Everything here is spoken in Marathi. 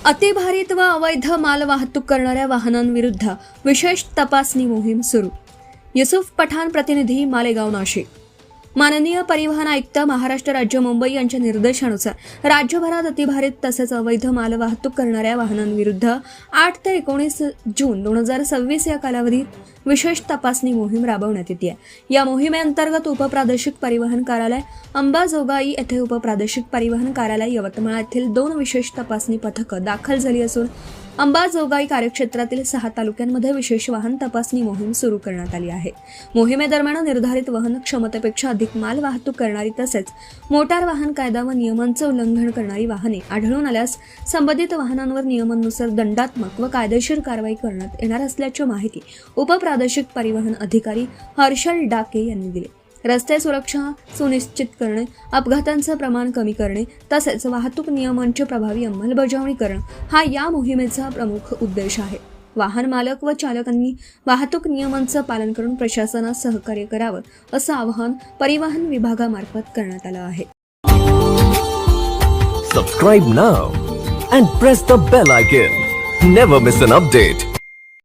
अतिभारित व अवैध माल वाहतूक करणाऱ्या वाहनांविरुद्ध विशेष तपासणी मोहीम सुरू. युसुफ पठाण, प्रतिनिधी, मालेगाव, नाशिक. माननीय परिवहन आयुक्त महाराष्ट्र राज्य मुंबई यांच्या निर्देशानुसार राज्यभरात अतिभारित तसेच अवैध माल वाहतूक करणाऱ्या वाहनांविरुद्ध 8 ते 19 जून 2026 या कालावधीत विशेष तपासणी मोहीम राबवण्यात येते. या मोहिमेअंतर्गत उपप्रादेशिक परिवहन कार्यालय अंबाजोगाई येथे उपप्रादेशिक परिवहन कार्यालय यवतमाळ येथील 2 विशेष तपासणी पथकं दाखल झाली असून अंबाजोगाई कार्यक्षेत्रातील 6 तालुक्यांमध्ये विशेष वाहन तपासणी मोहीम सुरू करण्यात आली आहे. मोहिमेदरम्यान निर्धारित वहन क्षमतेपेक्षा अधिक माल वाहतूक करणारी तसेच मोटार वाहन कायदा व नियमांचे उल्लंघन करणारी वाहने आढळून आल्यास संबंधित वाहनांवर नियमानुसार दंडात्मक व कायदेशीर कारवाई करण्यात येणार असल्याची माहिती उपप्रादेशिक परिवहन अधिकारी हर्षल डाके यांनी दिली. रस्ते सुरक्षा सुनिश्चित करणे, अपघातांचे प्रमाण कमी करणे तसेच वाहतूक नियमांची प्रभावी अंमलबजावणी करणे हा या मोहिमेचा प्रमुख उद्देश आहे. वाहन मालक व चालकांनी वाहतूक नियमांचे पालन करून प्रशासनास सहकार्य करावे असं आवाहन परिवहन विभागामार्फत करण्यात आलं आहे. Subscribe now and press the bell icon. Never miss an update.